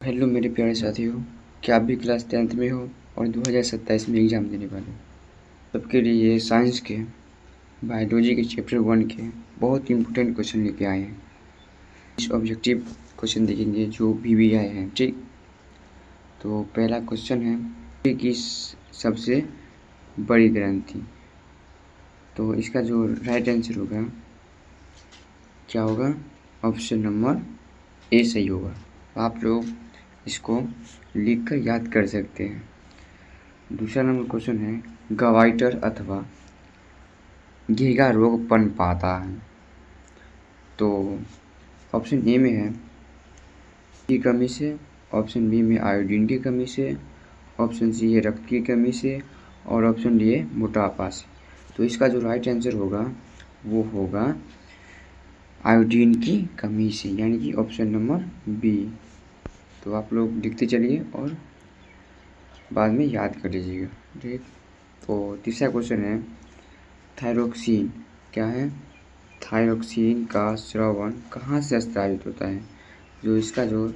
Hello मेरे प्यारे साथियों, क्या आप भी क्लास 10th में हो और 2027 में एग्ज़ाम देने वाले हो। सबके लिए साइंस के बायोलॉजी के चैप्टर 1 के बहुत इम्पोर्टेंट क्वेश्चन लेके आए हैं। इस ऑब्जेक्टिव क्वेश्चन देखेंगे जो भी आए हैं। ठीक, तो पहला क्वेश्चन है कि सबसे बड़ी ग्रंथि। तो इसका जो राइट आंसर होगा क्या होगा? ऑप्शन नंबर ए सही होगा। आप लोग इसको लिखकर याद कर सकते हैं। दूसरा नंबर क्वेश्चन है गवाइटर अथवा घीघा रोग पनपाता है। तो ऑप्शन ए में है की कमी से, ऑप्शन बी में आयोडीन की कमी से, ऑप्शन सी है रक्त की कमी से और ऑप्शन डी है मोटापा से। तो इसका जो राइट आंसर होगा वो होगा आयोडीन की कमी से, यानी कि ऑप्शन नंबर बी। तो आप लोग लिखते चलिए और बाद में याद कर लीजिएगा। ठीक, तो तीसरा क्वेश्चन है थायरोक्सिन। क्या है? थायरोक्सिन का स्रावन कहाँ से स्रावित होता है? जो इसका जो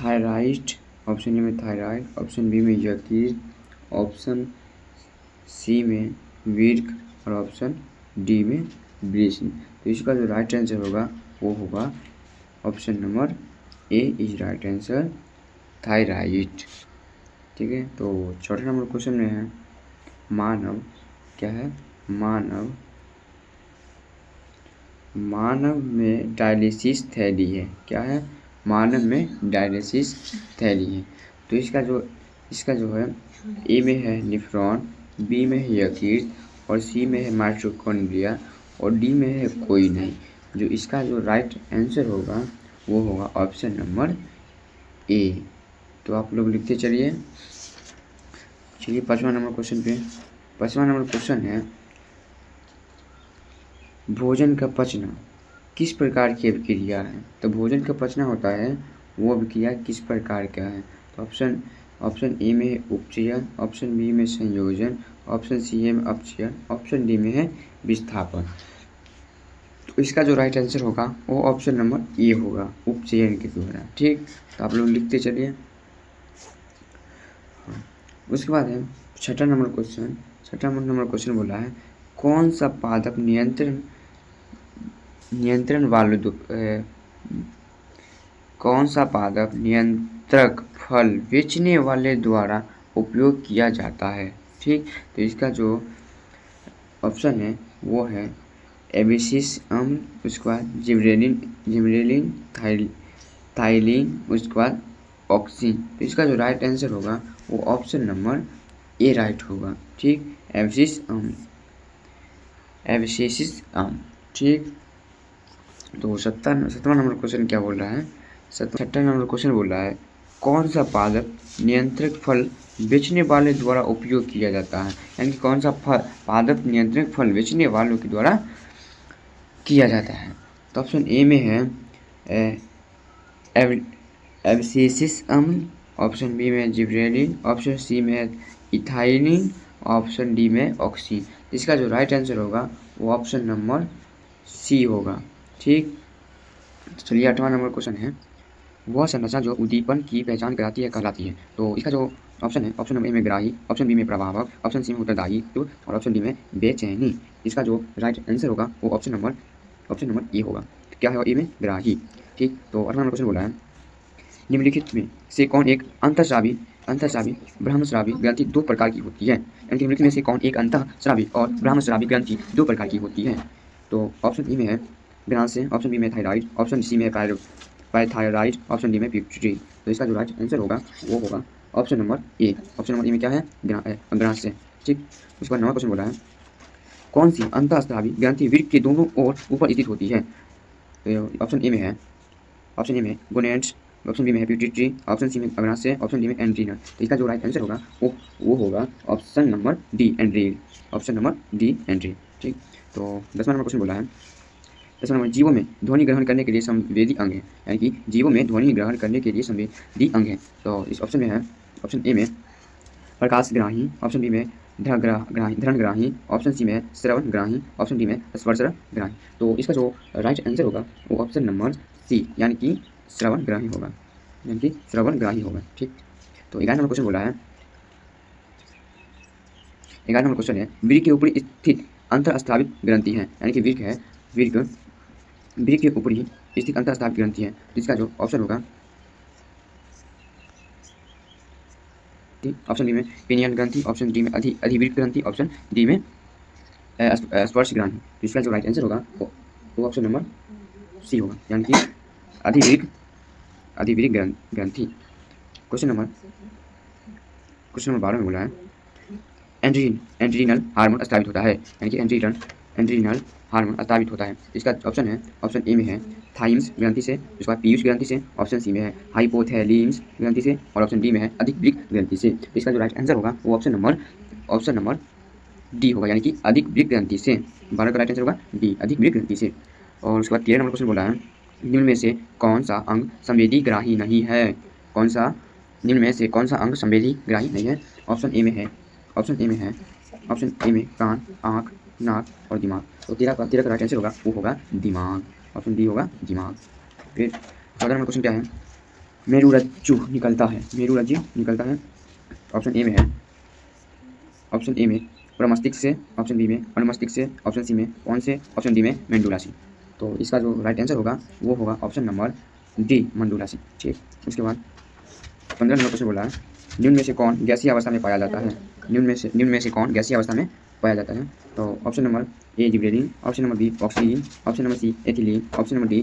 थायराइड, ऑप्शन ए में थायराइड, ऑप्शन बी में यकृत, ऑप्शन सी में वीर्य और ऑप्शन डी में वृषण। तो इसका जो राइट आंसर होगा वो होगा option number A is right answer, thyroid. ठीक है, तो चौथा नंबर क्वेश्चन में है मानव। क्या है? मानव में डायलिसिस थैली है। क्या है? मानव में डायलिसिस थैली है। तो इसका जो है ए में है निफ्रॉन, बी में है यकृत और सी में है माइटोकॉन्ड्रिया और डी में है कोई नहीं। जो इसका जो राइट आंसर होगा वो होगा ऑप्शन नंबर ए। तो आप लोग लिखते चलिए। पाँचवां नंबर क्वेश्चन पे। पाँचवां नंबर क्वेश्चन है भोजन का पचना किस प्रकार की अभिक्रिया है? तो भोजन का पचना होता है वो अभिक्रिया किस प्रकार का है? तो ऑप्शन ए में है उपचयन, ऑप्शन बी में संयोजन, ऑप्शन सी में अपचयन, ऑप्शन डी में है विस्थापन। तो इसका जो राइट आंसर होगा वो ऑप्शन नंबर ए होगा, उपचयन के द्वारा। ठीक, तो आप लोग लिखते चलिए। उसके बाद है छठा नंबर क्वेश्चन बोला है कौन सा पादप नियंत्रक फल बेचने वाले द्वारा उपयोग किया जाता है? ठीक, तो इसका जो ऑप्शन है वो है एबिसिस अम्ल, उसके बाद जिबरेलिन, थाइलिन, उसके बाद ऑक्सीन। तो इसका जो राइट आंसर होगा वो ऑप्शन नंबर ए राइट होगा। ठीक, एबिसिस अम्ल। ठीक, तो सत्रहवां नंबर क्वेश्चन क्या बोल रहा है? छठा नंबर क्वेश्चन बोल रहा है कौन सा पादप नियंत्रक फल बेचने वाले द्वारा उपयोग किया जाता है? यानी कौन सा पादप नियंत्रक फल बेचने वालों के द्वारा किया जाता है? तो ऑप्शन ए में है एब्सिसिस अम्ल, ऑप्शन बी में जिब्रेलिन, ऑप्शन सी में है इथाइलिन, ऑप्शन डी में ऑक्सीन। इसका जो राइट आंसर होगा वो ऑप्शन नंबर सी होगा। ठीक, चलिए आठवां नंबर क्वेश्चन है वह संरचना जो उद्दीपन की पहचान कराती है कहलाती है? तो इसका जो ऑप्शन है ऑप्शन नंबर ए में ग्राही, ऑप्शन बी में प्रभावक, ऑप्शन सी में उत्तरदायित्व और ऑप्शन डी में बेचैनी। इसका जो राइट आंसर होगा वो ऑप्शन नंबर ए होगा। क्या है? ए में ग्राही। ठीक, तो अगला नंबर क्वेश्चन बोला है निम्नलिखित में से कौन एक अंतःस्रावी ब्रह्मस्रावी ग्रंथि दो प्रकार की होती है? यानी निम्नलिखित में से कौन एक अंतःस्रावी और ब्रह्मस्रावी ग्रंथि दो प्रकार की होती है? तो ऑप्शन ई में है ग्रांस्य, ऑप्शन बी में थायराइड, ऑप्शन सी में पाइथायराइड, ऑप्शन डी में पिट्यूटरी। तो इसका जो राइट आंसर होगा वो होगा ऑप्शन नंबर ए। ऑप्शन नंबर ए में क्या है? ग्रांस्य। ठीक, उसके बाद नवा क्वेश्चन बोला है कौन सी अंतःस्रावी ग्रंथि वृक्क के दोनों ओर ऊपर स्थित होती है? तो ऑप्शन ए में गोनेड्स, ऑप्शन बी में है पिट्यूटरी, ऑप्शन सी में अग्राशय, ऑप्शन डी में एंड्रीना। तो इसका जो राइट आंसर होगा वो होगा ऑप्शन नंबर डी एंड्रील। ऑप्शन नंबर डी एंड्रील। ठीक, तो 10वां नंबर क्वेश्चन बोला है 10वां नंबर जीवों में ध्वनि ग्रहण करने के लिए संवेदी अंग है, यानी कि जीवों में ध्वनि ग्रहण करने के लिए संवेदी अंग है। तो इस ऑप्शन में है ऑप्शन ए में प्रकाशग्राही, ऑप्शन बी में धरणग्राही, ऑप्शन सी में श्रवणग्राही, ऑप्शन डी में स्पर्शग्राही। तो इसका जो राइट आंसर होगा वो ऑप्शन नंबर सी यानी कि श्रवणग्राही होगा। यानी कि श्रवणग्राही होगा। ठीक, तो 11 नंबर क्वेश्चन बोला है, 11 नंबर क्वेश्चन है वृक्क के ऊपर स्थित अंतःस्रावित ग्रंथि है, यानी कि वृक्क है, वृक्क के ऊपर ही स्थित अंतःस्रावित ग्रंथि है, जिसका जो ऑप्शन होगा ऑप्शन डी में पिनियन ग्रंथि, ऑप्शन डी में अधिवृक्क ग्रंथि, ऑप्शन डी में स्पर्श ग्रंथि। तो इसका जो राइट आंसर होगा वो ऑप्शन नंबर सी होगा, यानी कि अधिवृक्क ग्रंथि। क्वेश्चन नंबर 12 में बोला है एंड्रीनल हार्मोन स्रावित होता है, यानी कि एंड्रीनल हार्मोन स्रावित होता है। इसका ऑप्शन है, ऑप्शन ए में है थाइम्स ग्रंथि से, उसके बाद पीयूष ग्रंथि से, ऑप्शन सी में है हाइपोथैलेमस ग्रंथि से, और ऑप्शन डी में है अधिवृक्क ग्रंथि से। इसका जो राइट आंसर होगा वो ऑप्शन नंबर डी होगा, यानी कि अधिवृक्क ग्रंथि से। 12 का राइट आंसर होगा डी, अधिवृक्क ग्रंथि से। और उसके बाद 13 नंबर क्वेश्चन बोला है निम्न में से कौन सा अंग संवेदी ग्राही नहीं है, निम्न में से कौन सा अंग संवेदी ग्राही नहीं है। ऑप्शन ए में कान, आँख, नाक और दिमाग। तो 13 का राइट आंसर होगा वो होगा दिमाग, ऑप्शन डी होगा दिमाग। फिर 14 नंबर क्वेश्चन क्या है, मेरुरज्जु निकलता है, ऑप्शन ए में प्रमस्तिष्क से, ऑप्शन बी में अनुमस्तिष्क से, ऑप्शन सी में कौन से, ऑप्शन डी में मेंडुला से। तो इसका जो राइट आंसर होगा वो होगा ऑप्शन नंबर डी, मंडूला से। ठीक, उसके बाद 15 नंबर क्वेश्चन बोला है निम्न में से कौन गैसीय अवस्था में पाया जाता है, निम्न में से कौन गैसीय अवस्था में पाया जाता है। तो option number A gibberellin, option number B oxygen, option number C ethylene, option number D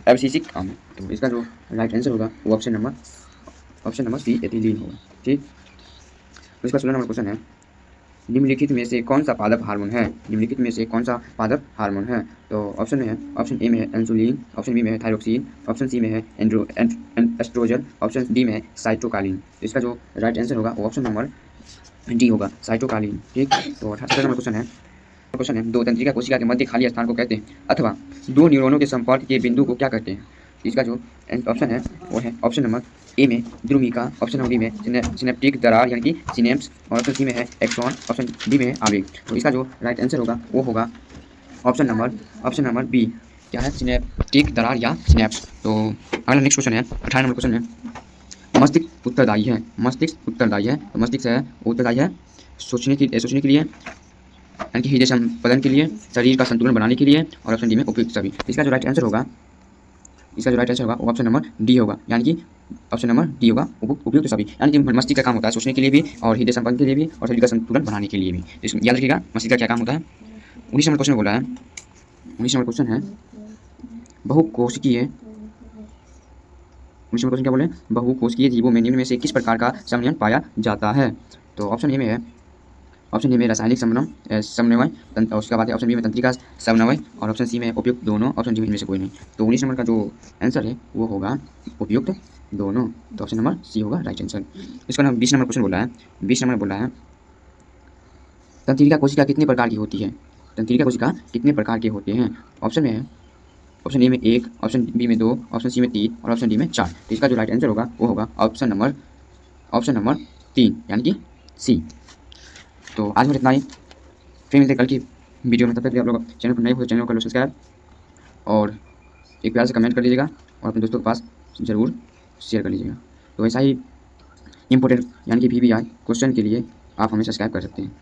abscisic अम्ल। तो इसका जो राइट आंसर होगा वो ऑप्शन नंबर सी एथिलीन होगा। ठीक, उसका 16 नंबर क्वेश्चन है निम्नलिखित में से कौन सा पादप हार्मोन है। तो ऑप्शन में है, ऑप्शन ए में है इंसुलिन, ऑप्शन बी में है थायरोक्सिन, ऑप्शन सी में है एस्ट्रोजन, ऑप्शन डी में है साइटोकाइनिन। तो इसका जो राइट आंसर होगा वो ऑप्शन नंबर डी होगा, साइटोकाइनिन। ठीक, तो 18 नंबर क्वेश्चन है दो तंत्रिका कोशिका के मध्य खाली स्थान को कहते हैं, अथवा दो न्यूरॉनों के संपर्क के बिंदु को क्या कहते हैं। इसका जो ऑप्शन है वो है ऑप्शन नंबर ए में द्रुमिका, ऑप्शन नंबर बी में सिनेप्टिक दरार यानी कि सिनेप्स, और ऑप्शन सी में है एक्सॉन, ऑप्शन डी में है आवेग। तो इसका जो राइट आंसर होगा वो होगा ऑप्शन नंबर बी, क्या है, सिनेप्टिक दरार या सिनेप्स। तो अगला नेक्स्ट क्वेश्चन है 18 नंबर क्वेश्चन है मस्तिष्क उत्तरदायी है, तो मस्तिष्क उत्तरदायी है सोचने के लिए, यानी कि हृदय संपदन के लिए, शरीर का संतुलन बनाने के लिए, और ऑप्शन डी में उपयुक्त सभी। इसका जो राइट आंसर होगा वो ऑप्शन नंबर डी होगा, यानी कि ऑप्शन नंबर डी होगा उपयुक्त सभी, यानी कि मस्तिष्क का काम होता है सोचने के लिए भी, और हृदय संपन्न के लिए भी, और शरीर का संतुलन बनाने के लिए भी। इसमें याद रखिएगा मस्तिष्क का क्या काम होता है। 19 नंबर क्वेश्चन बोला है, 19 नंबर क्वेश्चन है बहुकोशिकीय जीवों में निम्न में से किस प्रकार का समन्वय पाया जाता है। तो ऑप्शन ए में रासायनिक समन्वय, उसके बाद ऑप्शन बी में तंत्रिका समन्वय, और ऑप्शन सी में उपयुक्त दोनों, ऑप्शन डी में इनमें से कोई नहीं। तो 19 नंबर का जो आंसर है वो होगा उपयुक्त दोनों, तो ऑप्शन नंबर सी होगा राइट आंसर। इसका नाम 20 नंबर क्वेश्चन बोला है, 20 नंबर बोला है तंत्रिका कोशिका कितने प्रकार की होती है, ऑप्शन में है, ऑप्शन ए में 1, ऑप्शन बी में 2, ऑप्शन सी में 3, और ऑप्शन डी में 4। तो इसका जो राइट आंसर होगा वो होगा ऑप्शन नंबर 3, यानी कि सी। तो आज मुझे इतना ही, फिर मिलते कल की वीडियो में। तब तक के आप लोग चैनल पर नए हो तो चैनल को कर लो सब्सक्राइब, और एक प्यार से कमेंट कर लीजिएगा, और अपने दोस्तों के पास ज़रूर शेयर कर लीजिएगा। तो ऐसा ही इम्पोर्टेंट यानी कि VBI क्वेश्चन के लिए आप हमें सब्सक्राइब कर सकते हैं।